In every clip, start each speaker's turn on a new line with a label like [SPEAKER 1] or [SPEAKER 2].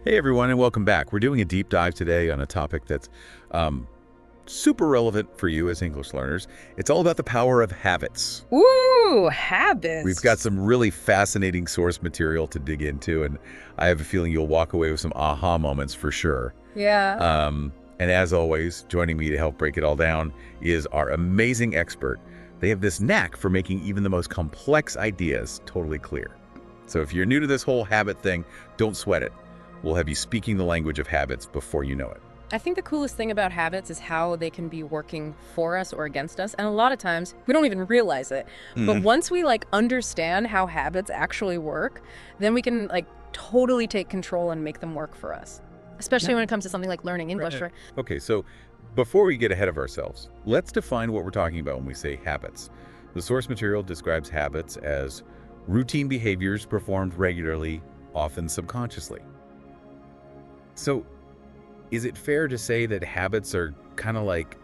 [SPEAKER 1] Hey everyone, and welcome back. We're doing a deep dive today on a topic that's super relevant for you as English learners. It's all about the power of habits.
[SPEAKER 2] Ooh,
[SPEAKER 1] We've got
[SPEAKER 2] habits.
[SPEAKER 1] some really fascinating source material to dig into, and I have a feeling you'll walk away with some aha moments for sure.
[SPEAKER 2] Yeah.
[SPEAKER 1] And as always, joining me to help break it all down is our amazing expert. They have this knack for making even the most complex ideas totally clear. So if you're new to this whole habit thing, don't sweat it. We'll have you speaking the language of habits before you know it.
[SPEAKER 2] I think the coolest thing about habits is how they can be working for us or against us. And a lot of times we don't even realize it. But
[SPEAKER 1] Mhm.
[SPEAKER 2] once we understand how habits actually work, then we can totally take control and make them work for us. Especially when it comes to something like learning English, right?
[SPEAKER 1] Okay, so before we get ahead of ourselves, let's define what we're talking about when we say habits. The source material describes habits as routine behaviors performed regularly, often subconsciously. So, is it fair to say that habits are kind of like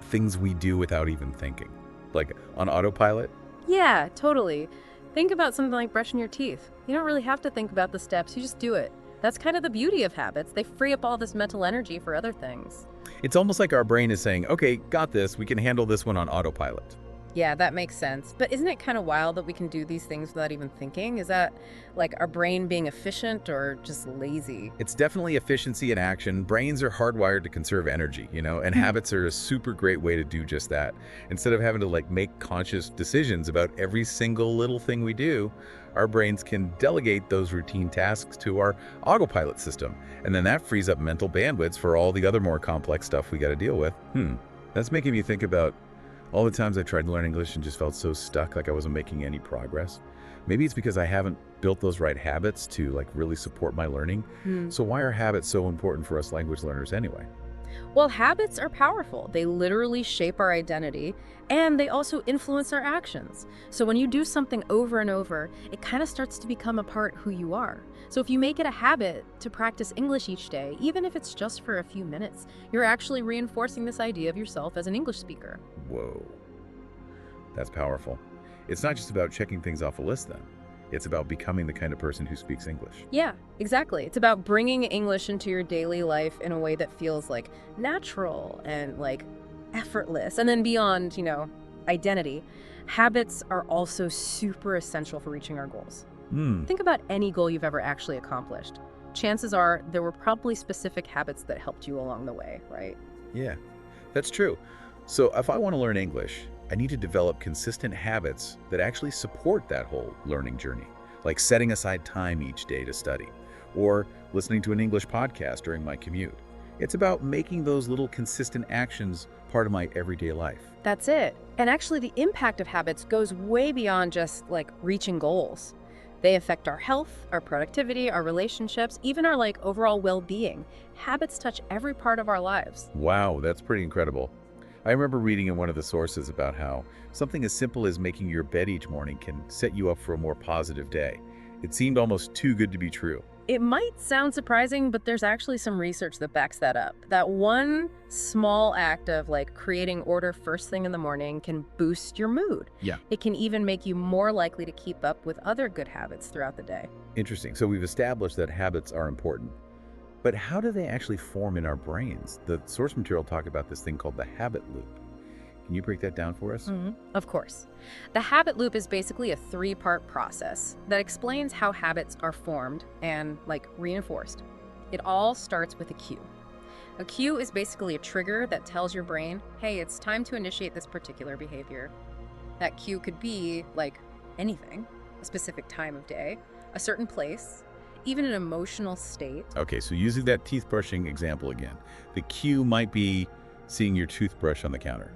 [SPEAKER 1] things we do without even thinking? Like on autopilot?
[SPEAKER 2] Yeah, totally. Think about something like brushing your teeth. You don't really have to think about the steps, you just do it. That's kind of the beauty of habits. They free up all this mental energy for other things.
[SPEAKER 1] It's almost like our brain is saying, okay, got this, we can handle this one on autopilot.
[SPEAKER 2] Yeah, that makes sense. But isn't it kind of wild that we can do these things without even thinking? Is that like our brain being efficient or just lazy?
[SPEAKER 1] It's definitely efficiency in action. Brains are hardwired to conserve energy, and habits are a super great way to do just that. Instead of having to make conscious decisions about every single little thing we do, our brains can delegate those routine tasks to our autopilot system. And then that frees up mental bandwidth for all the other more complex stuff we got to deal with. That's making me think about all the times I tried to learn English and just felt so stuck, like I wasn't making any progress. Maybe it's because I haven't built those right habits to really support my learning.
[SPEAKER 2] Hmm.
[SPEAKER 1] So why are habits so important for us language learners anyway?
[SPEAKER 2] Well, habits are powerful. They literally shape our identity and they also influence our actions. So when you do something over and over, it kind of starts to become a part who you are. So if you make it a habit to practice English each day, even if it's just for a few minutes, you're actually reinforcing this idea of yourself as an English speaker.
[SPEAKER 1] Whoa, that's powerful. It's not just about checking things off a list then. It's about becoming the kind of person who speaks English.
[SPEAKER 2] Yeah, exactly. It's about bringing English into your daily life in a way that feels natural and effortless. And then beyond, identity, habits are also super essential for reaching our goals.
[SPEAKER 1] Hmm,
[SPEAKER 2] Think about any goal you've ever actually accomplished. Chances are there were probably specific habits that helped you along the way, right?
[SPEAKER 1] yeah, that's true. So if I want to learn English, I need to develop consistent habits that actually support that whole learning journey, like setting aside time each day to study, or listening to an English podcast during my commute. It's about making those little consistent actions part of my everyday life.
[SPEAKER 2] That's it. And actually, the impact of habits goes way beyond just reaching goals. They affect our health, our productivity, our relationships, even our overall well-being. Habits touch every part of our lives.
[SPEAKER 1] Wow, that's pretty incredible. I remember reading in one of the sources about how something as simple as making your bed each morning can set you up for a more positive day. It seemed almost too good to be true.
[SPEAKER 2] It might sound surprising, but there's actually some research that backs that up. That one small act of creating order first thing in the morning can boost your mood.
[SPEAKER 1] Yeah.
[SPEAKER 2] It can even make you more likely to keep up with other good habits throughout the day.
[SPEAKER 1] Interesting. So we've established that habits are important. But how do they actually form in our brains? The source material talk about this thing called the habit loop. Can you break that down for us?
[SPEAKER 2] Of course. The habit loop is basically a three-part process that explains how habits are formed and reinforced. It all starts with a cue. A cue is basically a trigger that tells your brain, hey, it's time to initiate this particular behavior. That cue could be anything, a specific time of day, a certain place, even an emotional state.
[SPEAKER 1] Okay, so using that teeth brushing example again, the cue might be seeing your toothbrush on the counter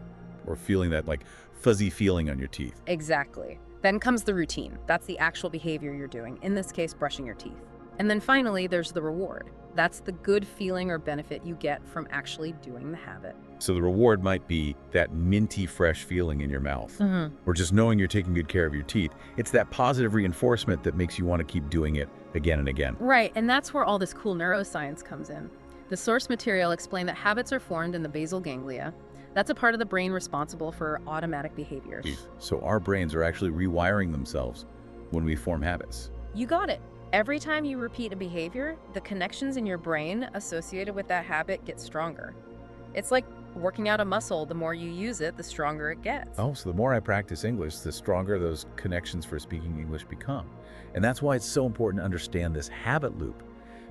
[SPEAKER 1] or feeling that fuzzy feeling on your teeth.
[SPEAKER 2] Exactly. Then comes the routine. That's the actual behavior you're doing, in this case, brushing your teeth. And then finally, there's the reward. That's the good feeling or benefit you get from actually doing the habit.
[SPEAKER 1] So the reward might be that minty fresh feeling in your mouth or just knowing you're taking good care of your teeth. It's that positive reinforcement that makes you want to keep doing it again and again.
[SPEAKER 2] Right, and that's where all this cool neuroscience comes in. The source material explained that habits are formed in the basal ganglia. That's a part of the brain responsible for automatic behaviors.
[SPEAKER 1] So our brains are actually rewiring themselves when we form habits.
[SPEAKER 2] You got it. Every time you repeat a behavior, the connections in your brain associated with that habit get stronger. It's like working out a muscle. The more you use it, the stronger it gets.
[SPEAKER 1] Oh, so the more I practice English, the stronger those connections for speaking English become. And that's why it's so important to understand this habit loop,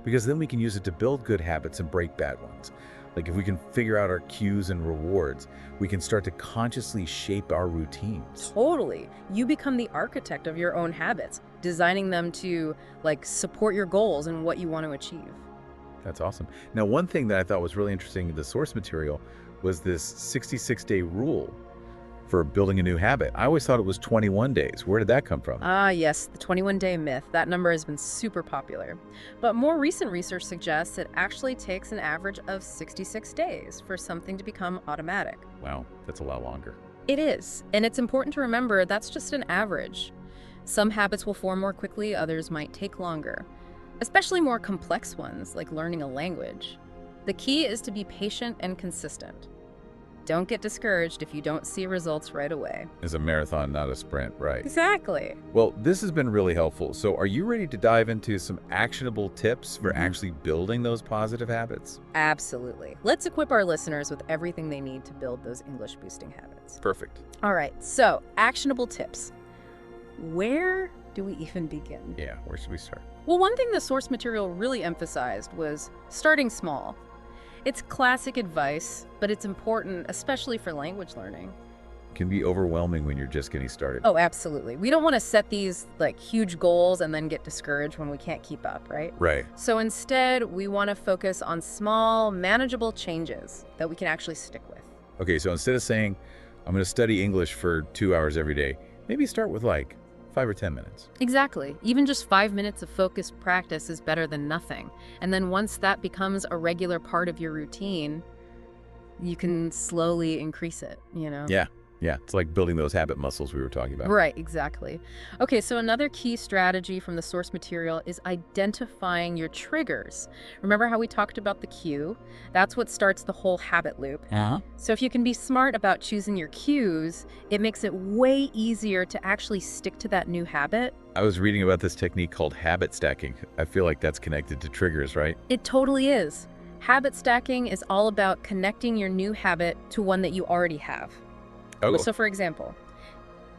[SPEAKER 1] because then we can use it to build good habits and break bad ones. Like if we can figure out our cues and rewards, we can start to consciously shape our routines.
[SPEAKER 2] Totally. You become the architect of your own habits, designing them to support your goals and what you want to achieve.
[SPEAKER 1] That's awesome. Now, one thing that I thought was really interesting in the source material was this 66-day rule for building a new habit. I always thought it was 21 days. Where did that come from?
[SPEAKER 2] Ah, yes, the 21-day myth. That number has been super popular. But more recent research suggests it actually takes an average of 66 days for something to become automatic.
[SPEAKER 1] Wow, that's a lot longer.
[SPEAKER 2] It is, and it's important to remember that's just an average. Some habits will form more quickly, others might take longer, especially more complex ones like learning a language. The key is to be patient and consistent. Don't get discouraged if you don't see results right away.
[SPEAKER 1] It's a marathon, not a sprint, right?
[SPEAKER 2] Exactly.
[SPEAKER 1] Well, this has been really helpful. So are you ready to dive into some actionable tips for actually building those positive habits?
[SPEAKER 2] Absolutely. Let's equip our listeners with everything they need to build those English boosting habits.
[SPEAKER 1] Perfect.
[SPEAKER 2] All right, so actionable tips. Where do we even begin?
[SPEAKER 1] Yeah, where should we start?
[SPEAKER 2] Well, one thing the source material really emphasized was starting small. It's classic advice, but it's important, especially for language learning.
[SPEAKER 1] It can be overwhelming when you're just getting started.
[SPEAKER 2] Oh, absolutely. We don't want to set these huge goals and then get discouraged when we can't keep up, right?
[SPEAKER 1] Right.
[SPEAKER 2] So instead, we want to focus on small, manageable changes that we can actually stick with.
[SPEAKER 1] Okay, so instead of saying, I'm going to study English for 2 hours every day, maybe start with 5 or 10 minutes.
[SPEAKER 2] Exactly. Even just 5 minutes of focused practice is better than nothing. And then once that becomes a regular part of your routine, you can slowly increase it,
[SPEAKER 1] Yeah, it's like building those habit muscles we were talking about.
[SPEAKER 2] Right, exactly. Okay, so another key strategy from the source material is identifying your triggers. Remember how we talked about the cue? That's what starts the whole habit loop. So if you can be smart about choosing your cues, it makes it way easier to actually stick to that new habit.
[SPEAKER 1] I was reading about this technique called habit stacking. I feel like that's connected to triggers, right?
[SPEAKER 2] It totally is. Habit stacking is all about connecting your new habit to one that you already have.
[SPEAKER 1] Oh,
[SPEAKER 2] So for example,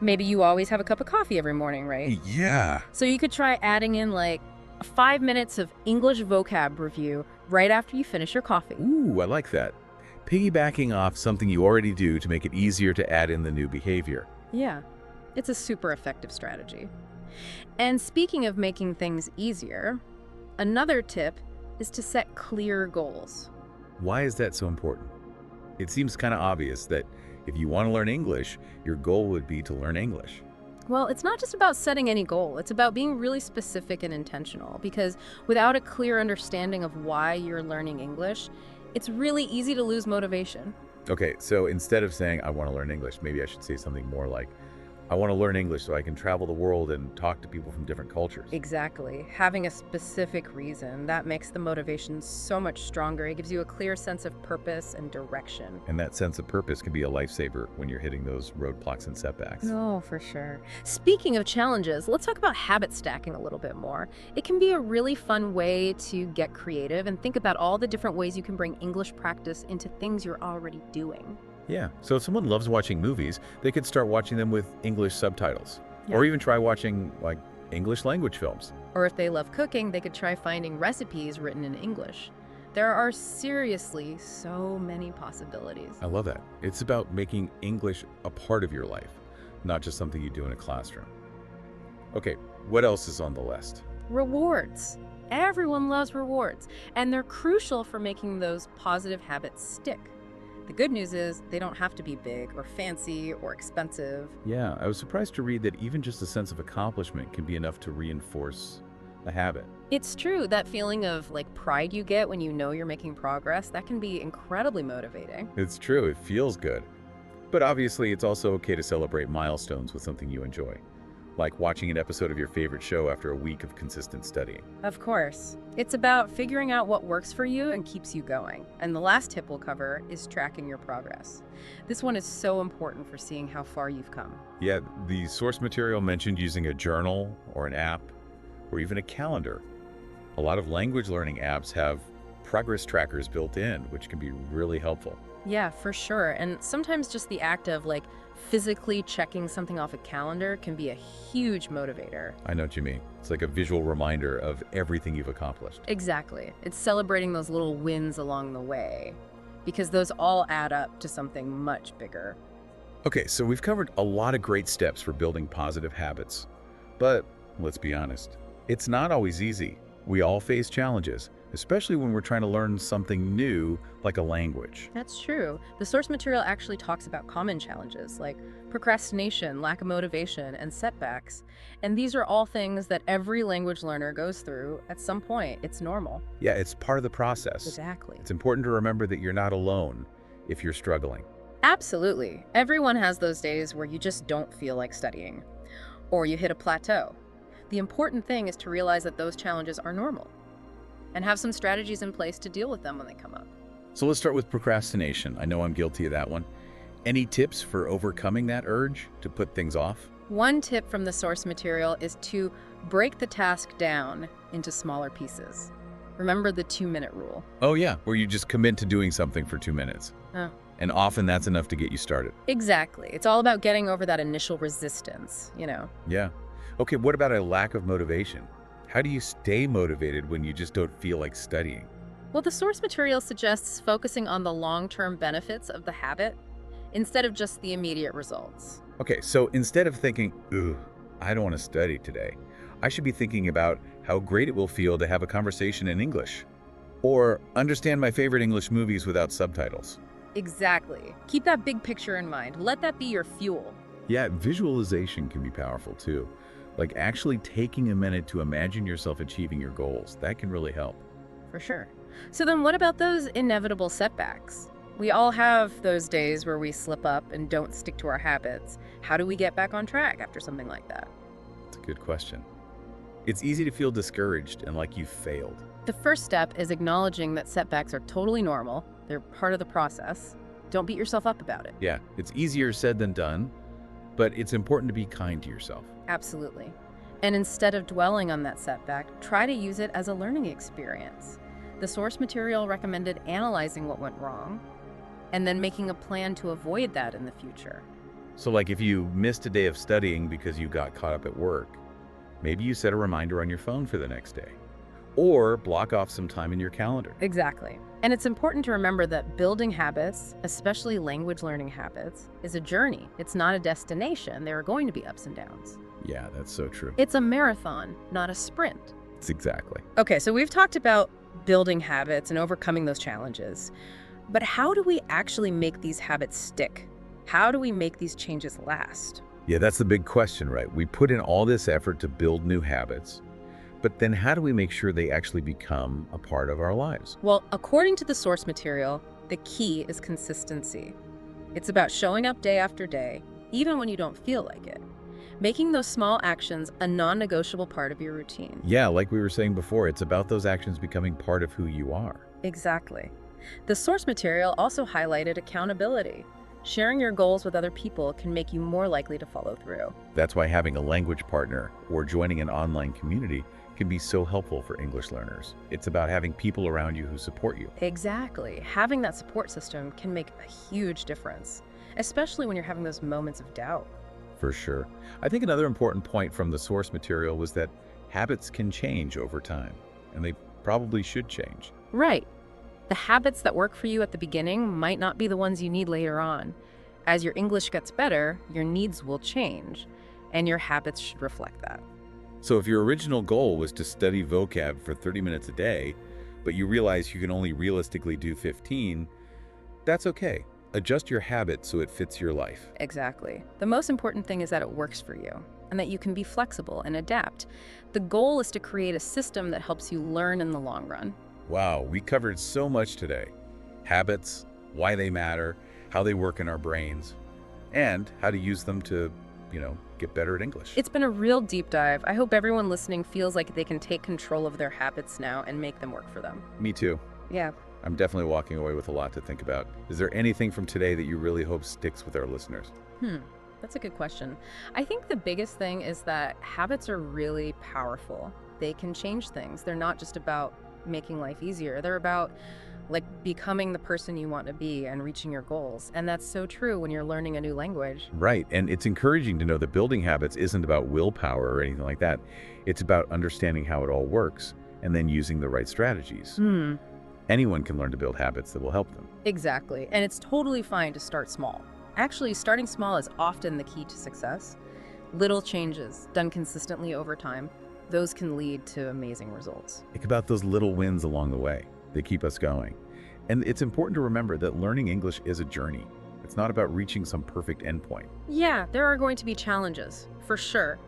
[SPEAKER 2] maybe you always have a cup of coffee every morning, right?
[SPEAKER 1] yeah.
[SPEAKER 2] So you could try adding in 5 minutes of English vocab review right after you finish your coffee.
[SPEAKER 1] Ooh, I like that. Piggybacking off something you already do to make it easier to add in the new behavior.
[SPEAKER 2] Yeah, it's a super effective strategy. And speaking of making things easier, another tip is to set clear goals.
[SPEAKER 1] Why is that so important? It seems kind of obvious that if you want to learn English, your goal would be to learn English.
[SPEAKER 2] Well, it's not just about setting any goal. It's about being really specific and intentional, because without a clear understanding of why you're learning English, it's really easy to lose motivation.
[SPEAKER 1] Okay, so instead of saying, I want to learn English, maybe I should say something more like, I want to learn English so I can travel the world and talk to people from different cultures.
[SPEAKER 2] Exactly. Having a specific reason, that makes the motivation so much stronger. It gives you a clear sense of purpose and direction.
[SPEAKER 1] And that sense of purpose can be a lifesaver when you're hitting those roadblocks and setbacks.
[SPEAKER 2] Oh, for sure. Speaking of challenges, let's talk about habit stacking a little bit more. It can be a really fun way to get creative and think about all the different ways you can bring English practice into things you're already doing.
[SPEAKER 1] Yeah, so if someone loves watching movies, they could start watching them with English subtitles.
[SPEAKER 2] Yeah.
[SPEAKER 1] Or even try watching, English language films.
[SPEAKER 2] Or if they love cooking, they could try finding recipes written in English. There are seriously so many possibilities.
[SPEAKER 1] I love that. It's about making English a part of your life, not just something you do in a classroom. Okay, what else is on the list?
[SPEAKER 2] Rewards. Everyone loves rewards, and they're crucial for making those positive habits stick. The good news is they don't have to be big or fancy or expensive.
[SPEAKER 1] Yeah, I was surprised to read that even just a sense of accomplishment can be enough to reinforce a habit.
[SPEAKER 2] It's true, that feeling of pride you get when you know you're making progress, that can be incredibly motivating.
[SPEAKER 1] It's true, it feels good. But obviously, it's also okay to celebrate milestones with something you enjoy, like watching an episode of your favorite show after a week of consistent studying.
[SPEAKER 2] Of course. It's about figuring out what works for you and keeps you going. And the last tip we'll cover is tracking your progress. This one is so important for seeing how far you've come.
[SPEAKER 1] Yeah, the source material mentioned using a journal or an app or even a calendar. A lot of language learning apps have progress trackers built in, which can be really helpful.
[SPEAKER 2] Yeah, for sure. And sometimes just the act of like physically checking something off a calendar can be a huge motivator.
[SPEAKER 1] I know what you mean. It's like a visual reminder of everything you've accomplished.
[SPEAKER 2] Exactly. It's celebrating those little wins along the way because those all add up to something much bigger.
[SPEAKER 1] Okay, so we've covered a lot of great steps for building positive habits. But let's be honest, it's not always easy. We all face challenges, especially when we're trying to learn something new like a language.
[SPEAKER 2] That's true. The source material actually talks about common challenges like procrastination, lack of motivation, and setbacks. And these are all things that every language learner goes through at some point. It's normal.
[SPEAKER 1] Yeah, it's part of the process.
[SPEAKER 2] Exactly.
[SPEAKER 1] It's important to remember that you're not alone if you're struggling.
[SPEAKER 2] Absolutely. Everyone has those days where you just don't feel like studying, or you hit a plateau. The important thing is to realize that those challenges are normal and have some strategies in place to deal with them when they come up.
[SPEAKER 1] So let's start with procrastination. I know I'm guilty of that one. Any tips for overcoming that urge to put things off?
[SPEAKER 2] One tip from the source material is to break the task down into smaller pieces. Remember the 2-minute rule.
[SPEAKER 1] Oh yeah, where you just commit to doing something for 2 minutes.
[SPEAKER 2] Oh.
[SPEAKER 1] And often that's enough to get you started.
[SPEAKER 2] Exactly. It's all about getting over that initial resistance,
[SPEAKER 1] Yeah. Okay, what about a lack of motivation? How do you stay motivated when you just don't feel like studying?
[SPEAKER 2] Well, the source material suggests focusing on the long-term benefits of the habit instead of just the immediate results.
[SPEAKER 1] Okay, so instead of thinking, ugh, I don't want to study today, I should be thinking about how great it will feel to have a conversation in English, or understand my favorite English movies without subtitles.
[SPEAKER 2] Exactly. Keep that big picture in mind. Let that be your fuel.
[SPEAKER 1] Yeah, visualization can be powerful too. Like actually taking a minute to imagine yourself achieving your goals. That can really help.
[SPEAKER 2] For sure. So then what about those inevitable setbacks? We all have those days where we slip up and don't stick to our habits. How do we get back on track after something like that?
[SPEAKER 1] That's a good question. It's easy to feel discouraged and like you've failed.
[SPEAKER 2] The first step is acknowledging that setbacks are totally normal. They're part of the process. Don't beat yourself up about it.
[SPEAKER 1] Yeah, it's easier said than done, but it's important to be kind to yourself.
[SPEAKER 2] Absolutely. And instead of dwelling on that setback, try to use it as a learning experience. The source material recommended analyzing what went wrong and then making a plan to avoid that in the future.
[SPEAKER 1] So like if you missed a day of studying because you got caught up at work, maybe you set a reminder on your phone for the next day. Or block off some time in your calendar.
[SPEAKER 2] Exactly. And it's important to remember that building habits, especially language learning habits, is a journey. It's not a destination. There are going to be ups and downs.
[SPEAKER 1] Yeah, that's so true.
[SPEAKER 2] It's a marathon, not a sprint.
[SPEAKER 1] It's exactly.
[SPEAKER 2] Okay, so we've talked about building habits and overcoming those challenges. But how do we actually make these habits stick? How do we make these changes last?
[SPEAKER 1] Yeah, that's the big question, right? We put in all this effort to build new habits, but then how do we make sure they actually become a part of our lives?
[SPEAKER 2] Well, according to the source material, the key is consistency. It's about showing up day after day, even when you don't feel like it. Making those small actions a non-negotiable part of your routine.
[SPEAKER 1] Yeah, like we were saying before, it's about those actions becoming part of who you are.
[SPEAKER 2] Exactly. The source material also highlighted accountability. Sharing your goals with other people can make you more likely to follow through.
[SPEAKER 1] That's why having a language partner or joining an online community can be so helpful for English learners. It's about having people around you who support you.
[SPEAKER 2] Exactly. Having that support system can make a huge difference, especially when you're having those moments of doubt.
[SPEAKER 1] For sure. I think another important point from the source material was that habits can change over time, and they probably should change.
[SPEAKER 2] Right. The habits that work for you at the beginning might not be the ones you need later on. As your English gets better, your needs will change, and your habits should reflect that.
[SPEAKER 1] So if your original goal was to study vocab for 30 minutes a day, but you realize you can only realistically do 15, that's okay. Adjust your habit so it fits your life.
[SPEAKER 2] Exactly. The most important thing is that it works for you and that you can be flexible and adapt. The goal is to create a system that helps you learn in the long run.
[SPEAKER 1] Wow, we covered so much today. Habits, why they matter, how they work in our brains, and how to use them to, get better at English.
[SPEAKER 2] It's been a real deep dive. I hope everyone listening feels like they can take control of their habits now and make them work for them.
[SPEAKER 1] Me too.
[SPEAKER 2] Yeah.
[SPEAKER 1] I'm definitely walking away with a lot to think about. Is there anything from today that you really hope sticks with our listeners?
[SPEAKER 2] That's a good question. I think the biggest thing is that habits are really powerful. they can change things. They're not just about making life easier. They're about like becoming the person you want to be and reaching your goals. And that's so true when you're learning a new language.
[SPEAKER 1] Right, and it's encouraging to know that building habits isn't about willpower or anything like that. It's about understanding how it all works and then using the right strategies. Anyone can learn to build habits that will help them.
[SPEAKER 2] Exactly. And it's totally fine to start small. Actually, starting small is often the key to success. Little changes done consistently over time, those can lead to amazing results.
[SPEAKER 1] Think about those little wins along the way. They keep us going. And it's important to remember that learning English is a journey. It's not about reaching some perfect endpoint.
[SPEAKER 2] Yeah, there are going to be challenges, for sure.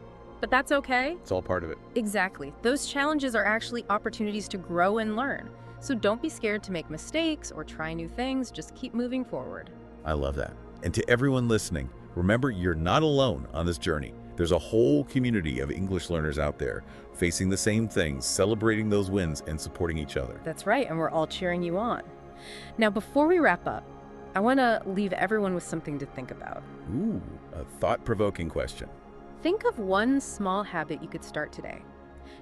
[SPEAKER 2] But that's okay.
[SPEAKER 1] It's all part of it.
[SPEAKER 2] Exactly. Those challenges are actually opportunities to grow and learn. So don't be scared to make mistakes or try new things. Just keep moving forward.
[SPEAKER 1] I love that. And to everyone listening, remember you're not alone on this journey. There's a whole community of English learners out there facing the same things, celebrating those wins, and supporting each other.
[SPEAKER 2] That's right, and we're all cheering you on. Now, before we wrap up, I want to leave everyone with something to think about.
[SPEAKER 1] Ooh, a thought-provoking question.
[SPEAKER 2] Think of one small habit you could start today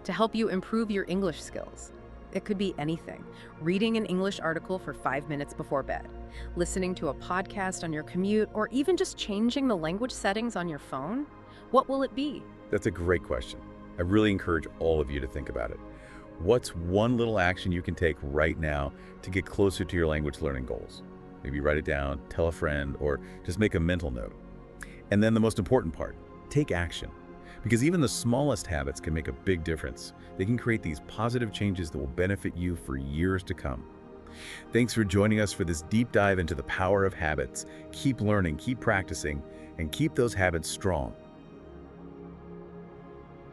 [SPEAKER 2] to help you improve your English skills. It could be anything. Reading an English article for 5 minutes before bed, listening to a podcast on your commute, or even just changing the language settings on your phone. What will it be?
[SPEAKER 1] That's a great question. I really encourage all of you to think about it. What's one little action you can take right now to get closer to your language learning goals? Maybe write it down, tell a friend, or just make a mental note. And then the most important part, take action. Because even the smallest habits can make a big difference. They can create these positive changes that will benefit you for years to come. Thanks for joining us for this deep dive into the power of habits. Keep learning, keep practicing, and keep those habits strong.